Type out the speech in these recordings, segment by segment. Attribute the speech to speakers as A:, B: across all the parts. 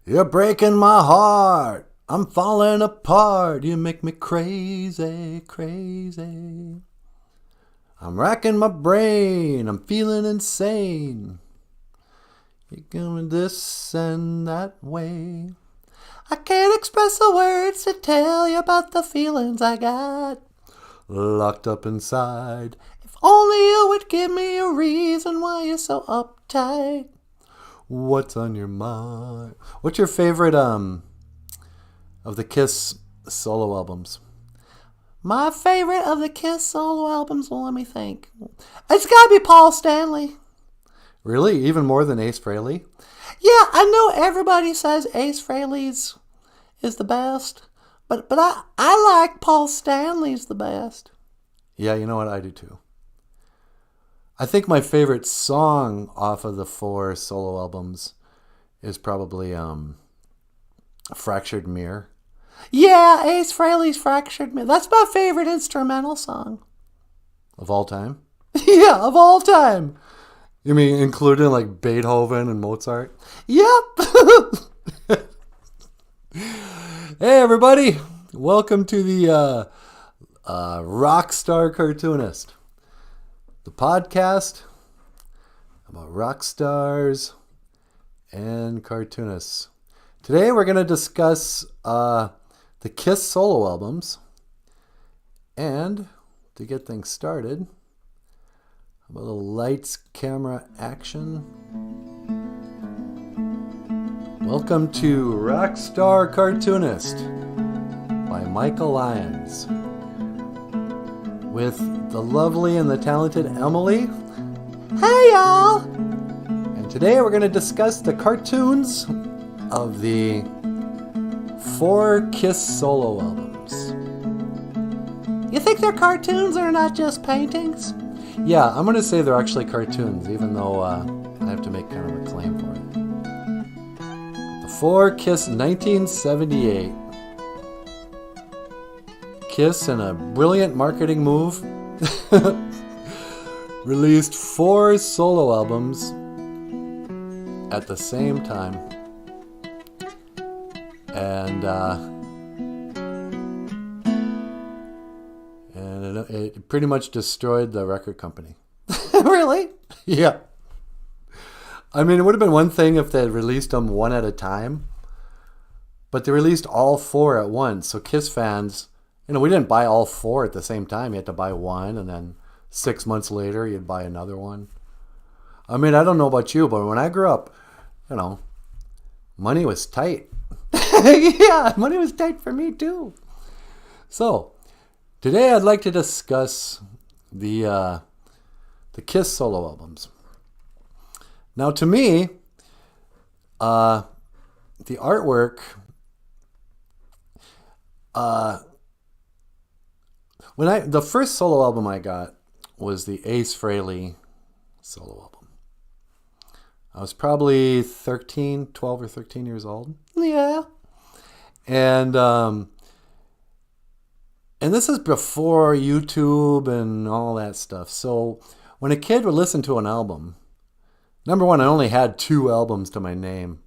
A: You're breaking my heart. I'm falling apart. You make me crazy, crazy. I'm racking my brain. I'm feeling insane. You're going this and that way. I can't express the words to tell you about the feelings I got locked up inside. If only you would give me a reason why you're so uptight. What's on your mind? What's your favorite of the Kiss solo albums? My favorite of the Kiss solo albums, well, let me think. It's gotta be Paul Stanley. Really? Even more than Ace Frehley? Yeah, I know everybody says Ace Frehley's is the best, but I like Paul Stanley's the best. Yeah, you know what? I do too. I think my favorite song off of the 4 solo albums is probably Fractured Mirror. Yeah, Ace Frehley's Fractured Mirror. That's my favorite instrumental song. Of all time? Yeah, of all time. You mean including like Beethoven and Mozart? Yep. Hey everybody, welcome to the Rockstar Cartoonist, the podcast about rock stars and cartoonists. Today we're going to discuss the Kiss solo albums, and to get things started, a little lights, camera, action. Welcome to Rockstar Cartoonist by Michael Lyons with the lovely and the talented Emily. Hey y'all! And today we're going to discuss the cartoons of the 4 Kiss solo albums. You think they're cartoons or not just paintings? Yeah, I'm going to say they're actually cartoons, even though I have to make kind of a claim for it. 4 Kiss 1978. Kiss, in a brilliant marketing move, released 4 solo albums at the same time. And it pretty much destroyed the record company. Really? Yeah. I mean, it would have been one thing if they had released them one at a time, but they released all 4 at once. So Kiss fans, we didn't buy all 4 at the same time. You had to buy one, and then 6 months later, you'd buy another one. I mean, I don't know about you, but when I grew up, money was tight. Yeah, money was tight for me too. So, today I'd like to discuss the Kiss solo albums. Now, to me, the artwork, the first solo album I got was the Ace Frehley solo album. I was probably 12 or 13 years old. Yeah. And this is before YouTube and all that stuff. So when a kid would listen to an album, number one, I only had 2 albums to my name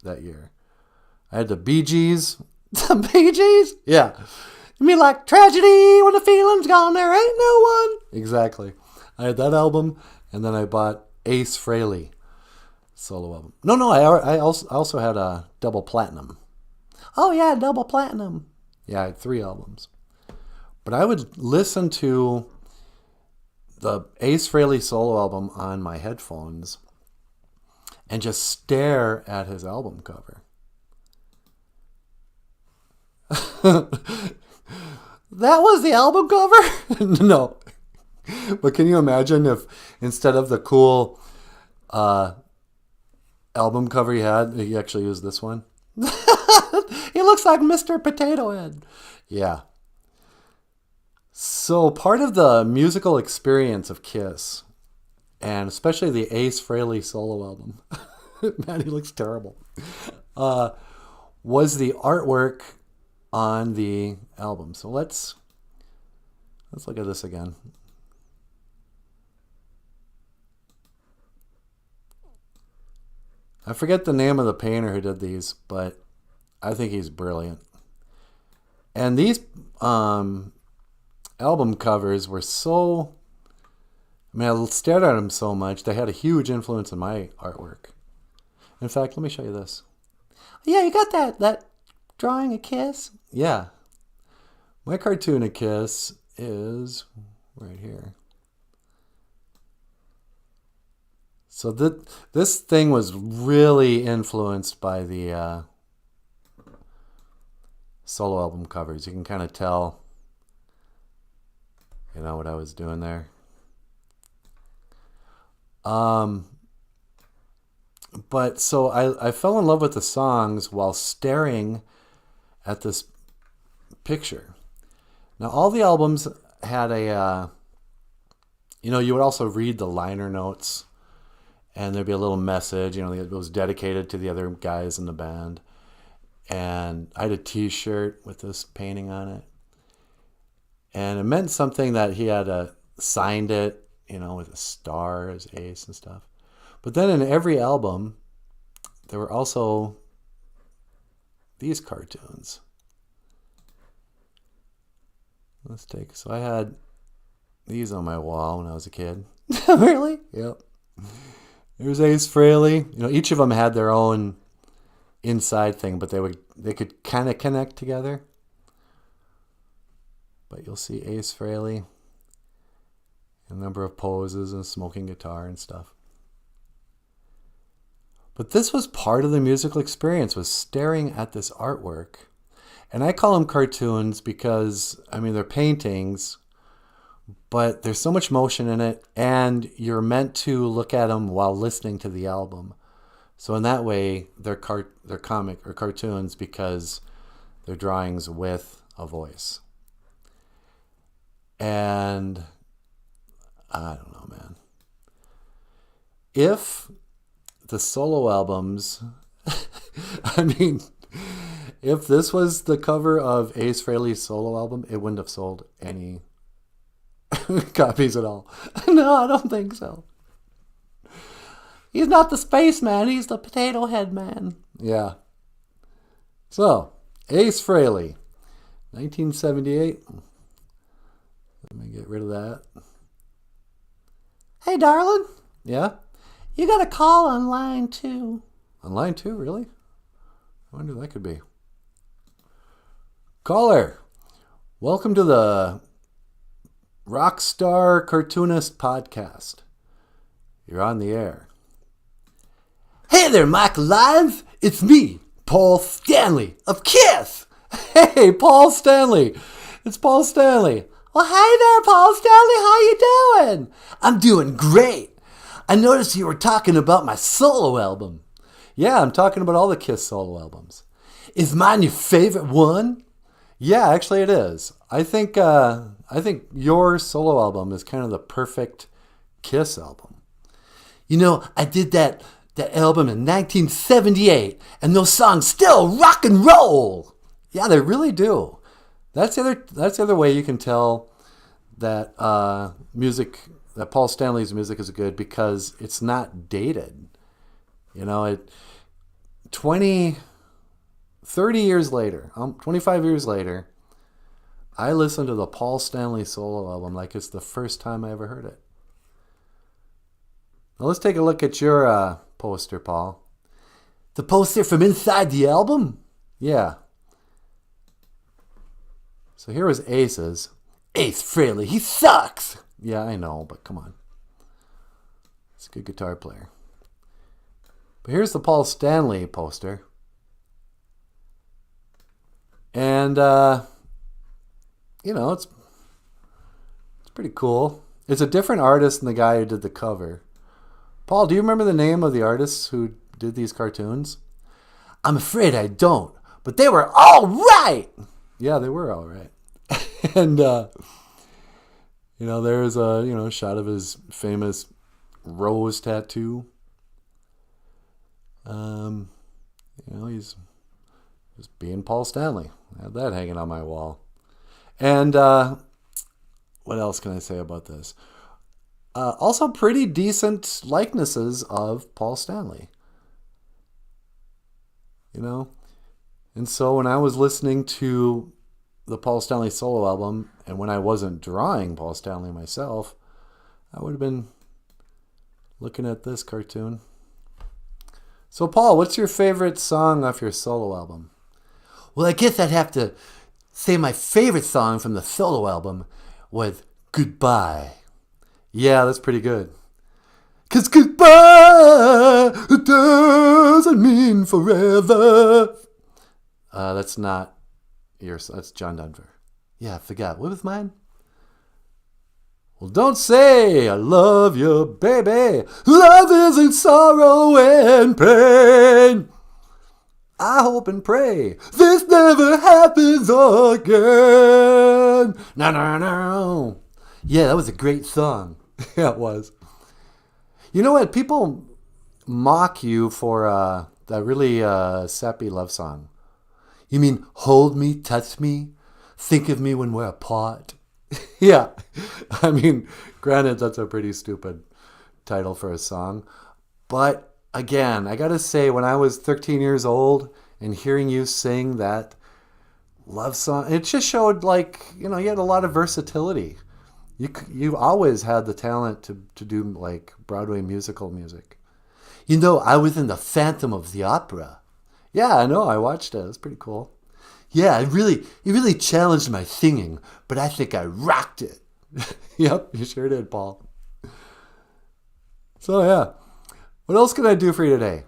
A: that year. I had the Bee Gees. The Bee Gees? Yeah. You mean like Tragedy, When the Feeling's Gone, There Ain't No One? Exactly. I had that album, and then I bought Ace Frehley solo album. No, I also had a double platinum. Oh yeah, double platinum. Yeah, I had 3 albums. But I would listen to the Ace Frehley solo album on my headphones and just stare at his album cover. That was the album cover? No. But can you imagine if instead of the cool album cover he had, he actually used this one? He looks like Mr. Potato Head. Yeah. So part of the musical experience of Kiss, and especially the Ace Frehley solo album, man, he looks terrible, was the artwork on the album. So let's look at this again. I forget the name of the painter who did these, but I think he's brilliant. And these album covers were so... I mean, I stared at them so much. They had a huge influence on my artwork. In fact, let me show you this. Yeah, you got that drawing a kiss? Yeah. My cartoon a kiss is right here. So this thing was really influenced by the solo album covers. You can kind of tell, you know, what I was doing there. But so I fell in love with the songs while staring at this picture. Now, all the albums had a, you know, you would also read the liner notes. And there'd be a little message, you know, it was dedicated to the other guys in the band. And I had a t-shirt with this painting on it. And it meant something that he had signed it, you know, with a star as Ace and stuff. But then in every album, there were also these cartoons. So I had these on my wall when I was a kid. Really? Yep. There's Ace Frehley. You know, each of them had their own inside thing, but they could kind of connect together. But you'll see Ace Frehley, a number of poses and smoking guitar and stuff. But this was part of the musical experience, was staring at this artwork. And I call them cartoons because, I mean, they're paintings, but there's so much motion in it, and you're meant to look at them while listening to the album. So in that way, they're comic or cartoons because they're drawings with a voice. And I don't know, man. If the solo albums, I mean, if this was the cover of Ace Frehley's solo album, it wouldn't have sold any copies at all. No, I don't think so. He's not the spaceman, he's the potato head man. Yeah. So, Ace Frehley, 1978. Let me get rid of that. Hey, darling. Yeah? You got a call on line 2. On line 2, really? I wonder who that could be. Caller, welcome to the Rockstar Cartoonist Podcast. You're on the air. Hey there, Mike Live. It's me, Paul Stanley of KISS. Hey, Paul Stanley. It's Paul Stanley. Well, hi there, Paul Stanley. How you doing? I'm doing great. I noticed you were talking about my solo album. Yeah, I'm talking about all the KISS solo albums. Is mine your favorite one? Yeah, actually it is. I think your solo album is kind of the perfect KISS album. You know, I did that album in 1978, and those songs still rock and roll. Yeah, they really do. That's the other way you can tell that that Paul Stanley's music is good, because it's not dated. You know, 30 years later, 25 years later, I listened to the Paul Stanley solo album like it's the first time I ever heard it. Now let's take a look at your poster, Paul. The poster from inside the album? Yeah. So here was Ace's. Ace Frehley, he sucks! Yeah, I know, but come on. He's a good guitar player. But here's the Paul Stanley poster. And, you know, it's pretty cool. It's a different artist than the guy who did the cover. Paul, do you remember the name of the artists who did these cartoons? I'm afraid I don't, but they were all right! Yeah, they were all right. And, you know, there's a, shot of his famous rose tattoo. He's just being Paul Stanley. I had that hanging on my wall. And what else can I say about this? Also pretty decent likenesses of Paul Stanley. you know? And so when I was listening to the Paul Stanley solo album, and when I wasn't drawing Paul Stanley myself, I would have been looking at this cartoon. So Paul, what's your favorite song off your solo album?
B: Well, I guess I'd have to say my favorite song from the solo album was Goodbye.
A: Yeah, that's pretty good.
B: 'Cause goodbye, it doesn't mean forever.
A: That's not yours. That's John Denver.
B: Yeah, I forgot. What was mine?
A: Well, don't say I love you, baby.
B: Love isn't sorrow and pain.
A: I hope and pray
B: this never happens again.
A: No, no, no.
B: Yeah, that was a great song.
A: Yeah, it was. You know what? People mock you for that really sappy love song.
B: You mean hold me, touch me, think of me when we're apart?
A: Yeah. I mean, granted, that's a pretty stupid title for a song. But again, I got to say, when I was 13 years old and hearing you sing that love song, it just showed you had a lot of versatility. You always had the talent to do like Broadway musical music.
B: You know, I was in the Phantom of the Opera.
A: Yeah, I know. I watched it. It was pretty cool.
B: Yeah, it really challenged my singing, but I think I rocked it.
A: Yep, you sure did, Paul. So yeah, what else can I do for you today?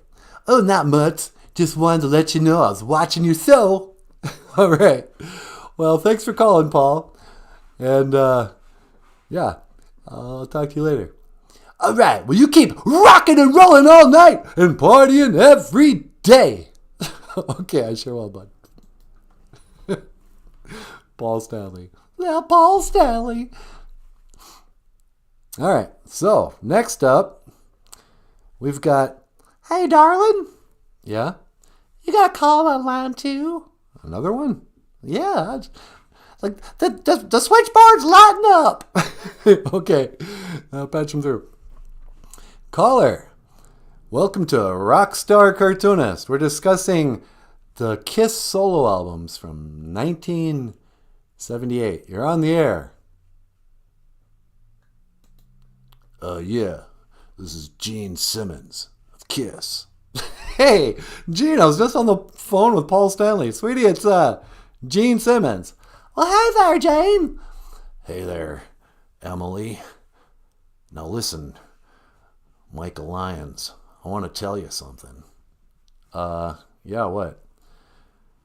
B: Oh, not much. Just wanted to let you know I was watching your show.
A: All right. Well, thanks for calling, Paul. And yeah, I'll talk to you later.
B: All right. Well, you keep rocking and rolling all night and partying every day.
A: Okay, I sure will, bud. Paul Stanley.
B: Yeah, Paul Stanley.
A: All right. So next up, we've got.
B: Hey, darling.
A: Yeah.
B: You got a call on line 2?
A: Another one?
B: Yeah. Like the switchboard's lighting up.
A: Okay. I'll patch him through. Caller, welcome to Rockstar Cartoonist. We're discussing the Kiss solo albums from 1978. You're on the air.
B: Yeah. This is Gene Simmons of Kiss.
A: Hey, Gene, I was just on the phone with Paul Stanley. Sweetie, it's Gene Simmons.
B: Well, hey there, Jane.
C: Hey there, Emily. Now listen, Michael Lyons, I want to tell you something.
A: Yeah, what?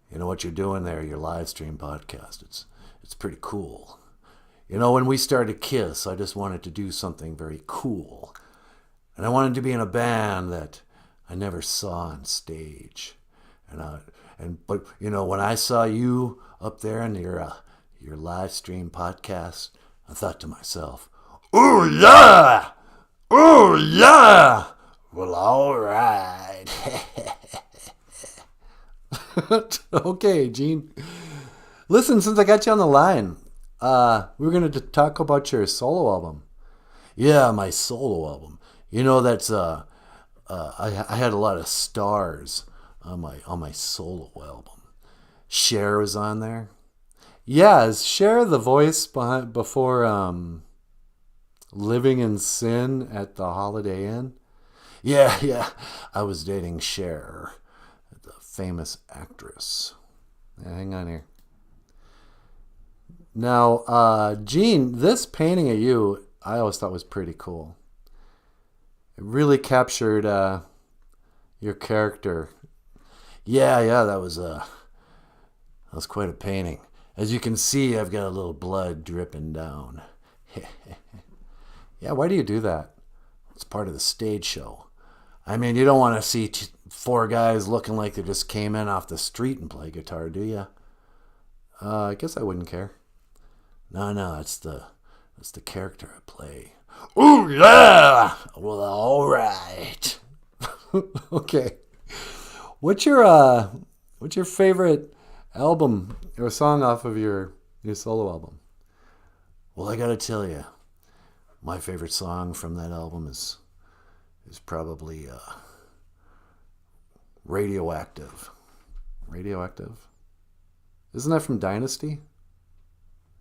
C: You know what you're doing there, your live stream podcast. It's pretty cool. You know, when we started Kiss, I just wanted to do something very cool. And I wanted to be in a band that I never saw on stage. But you know, when I saw you up there in your live stream podcast, I thought to myself, "Oh yeah! Oh yeah! Well, all right."
A: Okay, Gene. Listen, since I got you on the line, we were going to talk about your solo album.
C: Yeah, my solo album. You know, that's I had a lot of stars on my solo album. Cher was on there.
A: Yeah, is Cher the voice before Living in Sin at the Holiday Inn?
C: Yeah. I was dating Cher, the famous actress.
A: Yeah, hang on here. Now, Gene, this painting of you, I always thought was pretty cool. It really captured your character.
C: Yeah, that was quite a painting. As you can see, I've got a little blood dripping down.
A: Yeah, why do you do that?
C: It's part of the stage show. I mean, you don't want to see 4 guys looking like they just came in off the street and play guitar, do you?
A: I guess I wouldn't care.
C: No, it's the character I play. Ooh, yeah! Well, all right.
A: Okay. What's your favorite album or song off of your solo album?
C: Well, I gotta tell you, my favorite song from that album is probably Radioactive. Radioactive? Isn't that from Dynasty?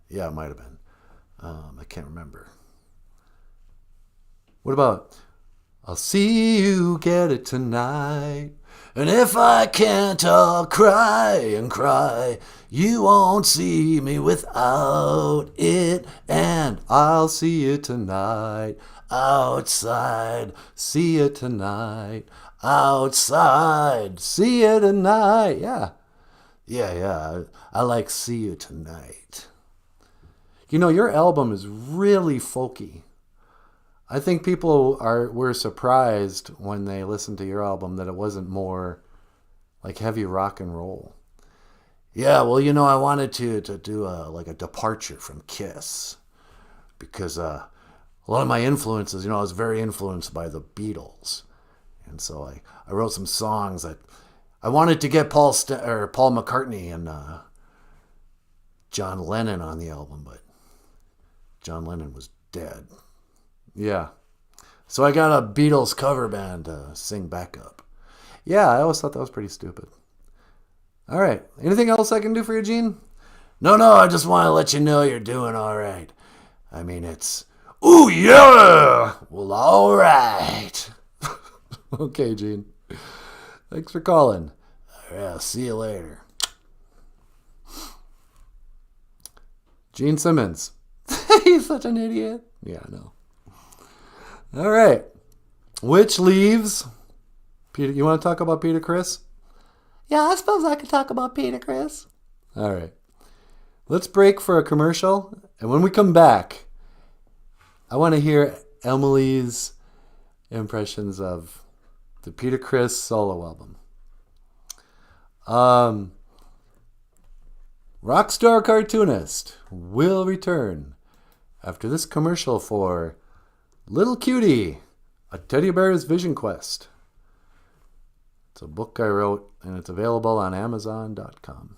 C: Yeah, it might have been. I can't remember. What about I'll see you get it tonight, and if I can't, I'll cry and cry. You won't see me without it, and I'll see you tonight outside. See you tonight outside. See you tonight. Yeah. I like See You Tonight. You know, your album is really folky. I think people were surprised when they listened to your album that it wasn't more like heavy rock and roll. Yeah, well, you know, I wanted to do a departure from Kiss because a lot of my influences, you know, I was very influenced by the Beatles. And so I wrote some songs that I wanted to get Paul McCartney and John Lennon on the album, but John Lennon was dead. Yeah. So I got a Beatles cover band to sing backup. Yeah, I always thought that was pretty stupid. All right. Anything else I can do for you, Gene? No, I just want to let you know you're doing all right. I mean, it's, ooh, yeah! Well, all right. Okay, Gene. Thanks for calling. All right, I'll see you later. Gene Simmons. He's such an idiot. Yeah, I know. All right. Which leaves... Peter, you want to talk about Peter Criss?
B: Yeah, I suppose I could talk about Peter Criss.
C: All right. Let's break for a commercial. And when we come back, I want to hear Emily's impressions of the Peter Criss solo album. Rockstar Cartoonist will return after this commercial for Little Cutie, A Teddy Bear's Vision Quest. It's a book I wrote, and it's available on Amazon.com.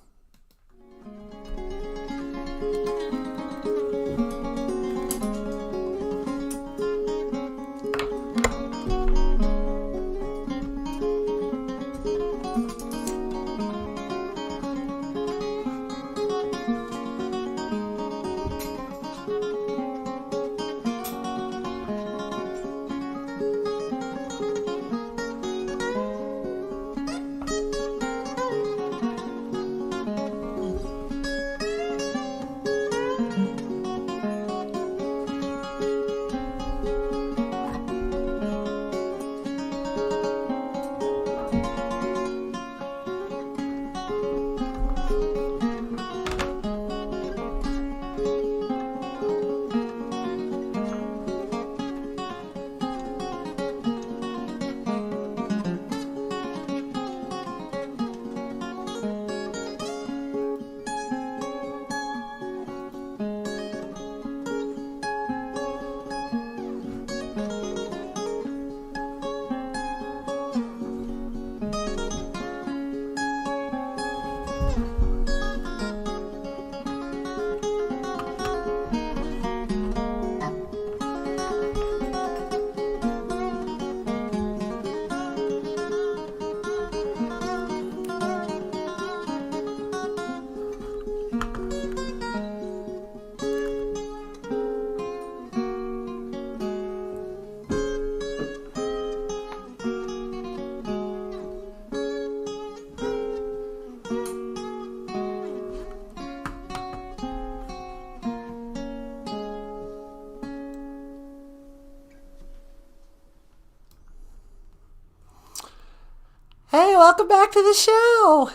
B: Hey, welcome back to the show.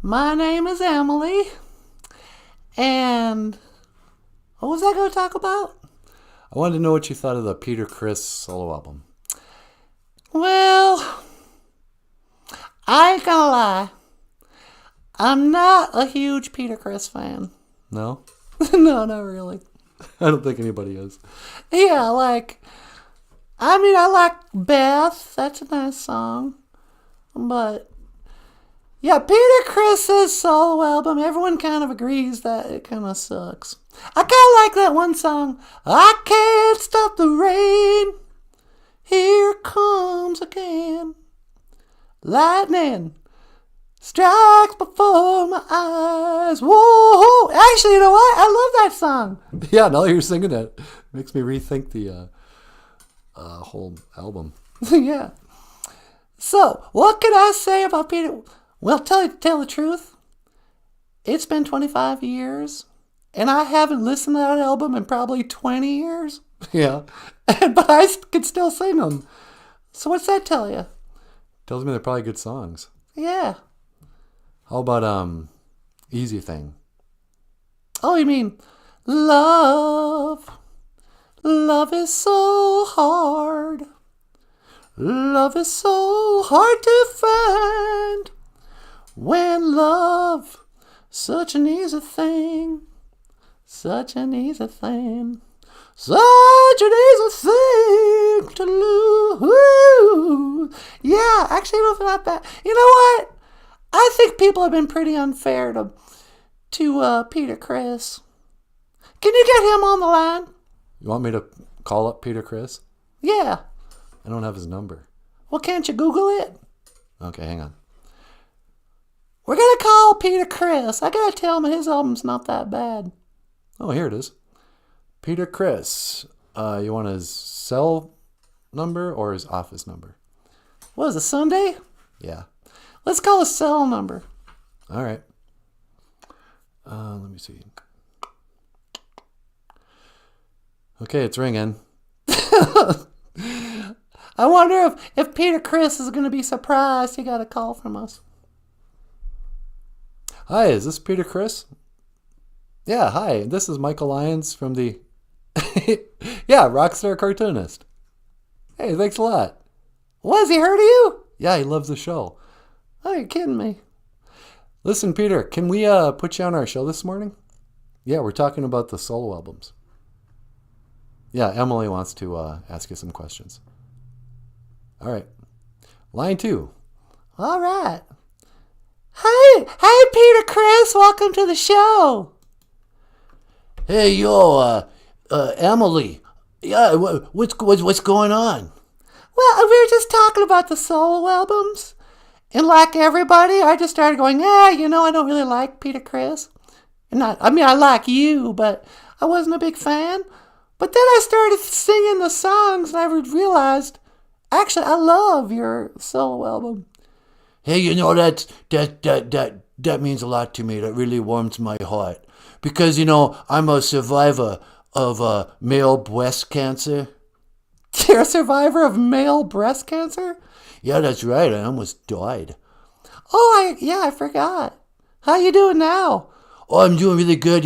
B: My name is Emily. And what was I going to talk about?
C: I wanted to know what you thought of the Peter Criss solo album.
B: Well, I ain't gonna lie. I'm not a huge Peter Criss fan.
C: No?
B: No, not really.
C: I don't think anybody is.
B: Yeah, I like Beth. That's a nice song. But, yeah, Peter Criss's solo album, everyone kind of agrees that it kind of sucks. I kind of like that one song, I Can't Stop the Rain, Here Comes Again, Lightning strikes before my eyes. Whoa! Actually, you know what? I love that song.
A: Yeah, now you're singing it. Makes me rethink the whole album.
B: Yeah. So, what can I say about Peter? Well, tell the truth. It's been 25 years, and I haven't listened to that album in probably 20 years.
A: Yeah.
B: But I can still sing them. So what's that tell you?
A: Tells me they're probably good songs.
B: Yeah.
A: How about Easy Thing?
B: Oh, you mean love? Love is so hard. Love is so hard to find. When love, such an easy thing. Such an easy thing. Such an easy thing to lose. Yeah, actually, no, not bad. You know what? I think people have been pretty unfair to Peter Criss. Can you get him on the line?
A: You want me to call up Peter Criss?
B: Yeah.
A: I don't have his number.
B: Well, can't you Google it?
A: Okay, hang on.
B: We're going to call Peter Criss. I got to tell him his album's not that bad.
A: Oh, here it is. Peter Criss. You want his cell number or his office number?
B: What is it, Sunday?
A: Yeah.
B: Let's call his cell number.
A: All right. Let me see. Okay, it's ringing.
B: I wonder if Peter Criss is going to be surprised he got a call from us.
A: Hi, is this Peter Criss? Yeah, hi. This is Michael Lyons from the... yeah, Rockstar Cartoonist. Hey, thanks a lot.
B: What, has he heard of you?
A: Yeah, he loves the show.
B: Oh, you're kidding me.
A: Listen, Peter, can we put you on our show this morning? Yeah, we're talking about the solo albums. Yeah, Emily wants to ask you some questions. All right. Line 2.
B: All right. Hey, Peter Criss, welcome to the show.
C: Hey, yo, Emily. Yeah, what's going on?
B: Well, we were just talking about the solo albums. And like everybody, I just started going, I don't really like Peter Criss. I like you, but I wasn't a big fan. But then I started singing the songs and I realized, actually, I love your solo album.
C: Hey, that means a lot to me. That really warms my heart. Because, I'm a survivor of male breast cancer.
B: You're a survivor of male breast cancer?
C: Yeah, that's right. I almost died.
B: Oh, I forgot. How you doing now?
C: Oh, I'm doing really good.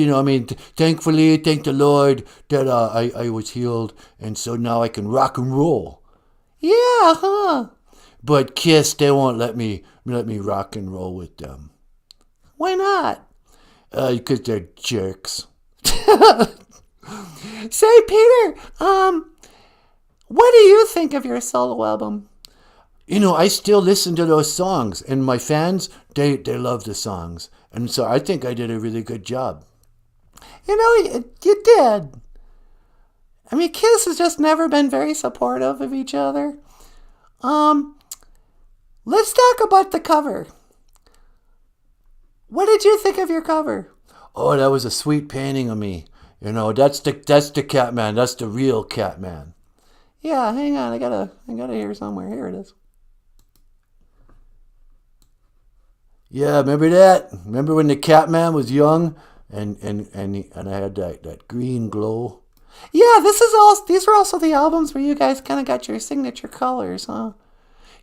C: Thankfully, thank the Lord that I was healed. And so now I can rock and roll.
B: Yeah, huh?
C: But Kiss, they won't let me rock and roll with them.
B: Why not?
C: Because they're jerks.
B: Say, Peter, what do you think of your solo album?
C: I still listen to those songs, and my fans, they love the songs. And so I think I did a really good job.
B: You did. I mean, Kiss has just never been very supportive of each other. Let's talk about the cover. What did you think of your cover?
C: Oh, that was a sweet painting of me. That's the Catman. That's the real Catman.
B: Yeah, hang on. I gotta hear somewhere. Here it is.
C: Yeah, remember that? Remember when the Catman was young and I had that green glow?
B: Yeah, these were also the albums where you guys kind of got your signature colors, huh?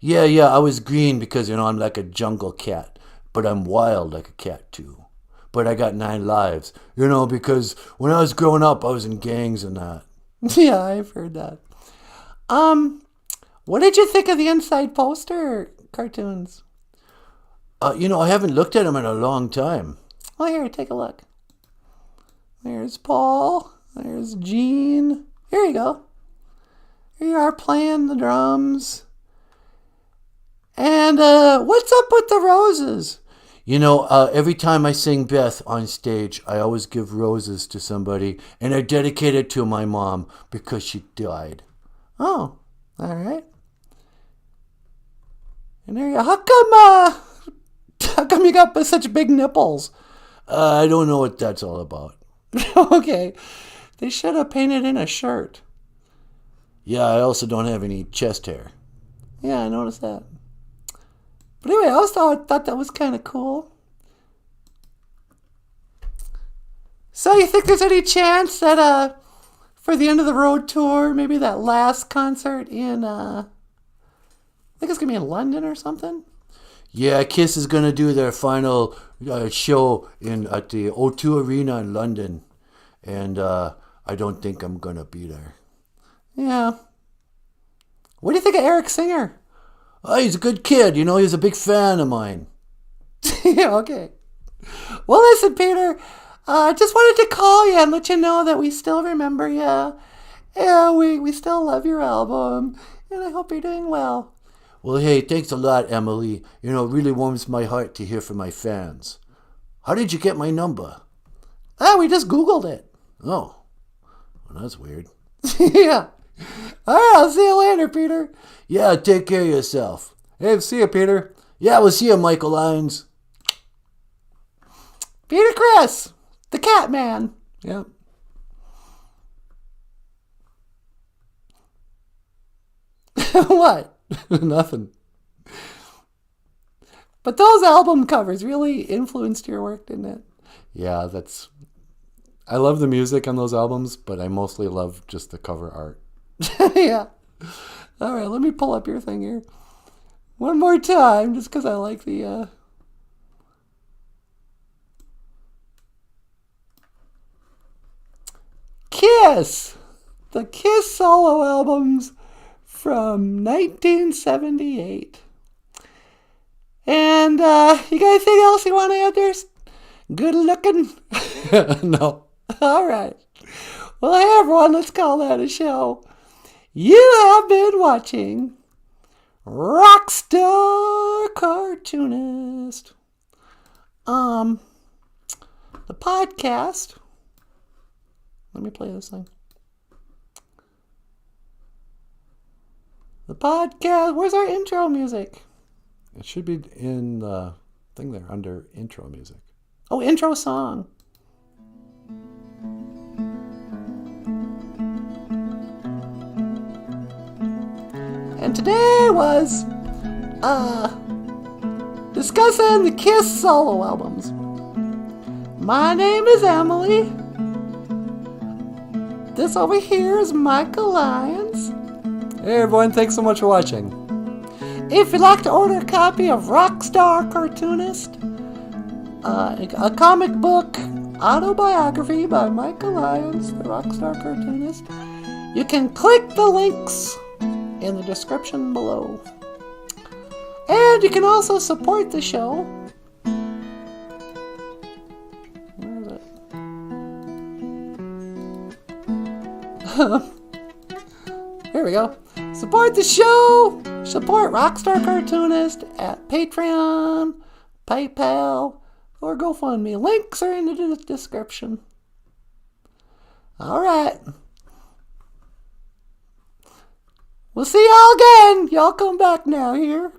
C: Yeah, I was green because, I'm like a jungle cat, but I'm wild like a cat too. But I got 9 lives, because when I was growing up, I was in gangs and that.
B: Yeah, I've heard that. What did you think of the inside poster cartoons?
C: I haven't looked at them in a long time.
B: Well, here, take a look. There's Paul. There's Gene. Here you go. Here you are playing the drums. And what's up with the roses?
C: Every time I sing Beth on stage, I always give roses to somebody, and I dedicate it to my mom because she died.
B: Oh, all right. And there you go. How you got such big nipples?
C: I don't know what that's all about.
B: Okay. They should have painted in a shirt.
C: Yeah, I also don't have any chest hair.
B: Yeah, I noticed that. But anyway, I also thought that was kind of cool. So you think there's any chance that for the end of the road tour, maybe that last concert in I think it's gonna be in London or something?
C: Yeah, Kiss is gonna do their final show at the O2 Arena in London, and I don't think I'm gonna be there.
B: Yeah. What do you think of Eric Singer?
C: Oh, he's a good kid. He's a big fan of mine.
B: Yeah, okay. Well, listen, Peter. I just wanted to call you and let you know that we still remember you. Yeah, we still love your album, and I hope you're doing well.
C: Well, hey, thanks a lot, Emily. It really warms my heart to hear from my fans. How did you get my number?
B: We just Googled it.
C: Oh, well, that's weird.
B: Yeah. All right, I'll see you later, Peter.
C: Yeah, take care of yourself.
B: Hey, see you, Peter.
C: Yeah, we'll see you, Michael Lyons.
B: Peter Chris, the cat man.
A: Yep.
B: What?
A: Nothing.
B: But those album covers really influenced your work, didn't it?
A: Yeah, I love the music on those albums, but I mostly love just the cover art.
B: Yeah. All right, let me pull up your thing here. One more time, just because I like the... Kiss! The Kiss solo albums from 1978. And you got anything else you want to add there? Good looking?
A: No.
B: All right. Well, hey everyone, let's call that a show. You have been watching Rockstar Cartoonist. The podcast. Let me play this thing. The podcast. Where's our intro music?
A: It should be in the thing there under intro music.
B: Oh, intro song. And today was discussing the Kiss solo albums. My name is Emily. This over here is Michael Lyons.
A: Hey everyone, thanks so much for watching.
B: If you'd like to order a copy of Rockstar Cartoonist, a comic book autobiography by Michael Lyons, the Rockstar Cartoonist, you can click the links in the description below. And you can also support the show. Where is it? Here we go. Support the show. Support Rockstar Cartoonist at Patreon, PayPal, or GoFundMe. Links are in the description. All right. We'll see y'all again. Y'all come back now here.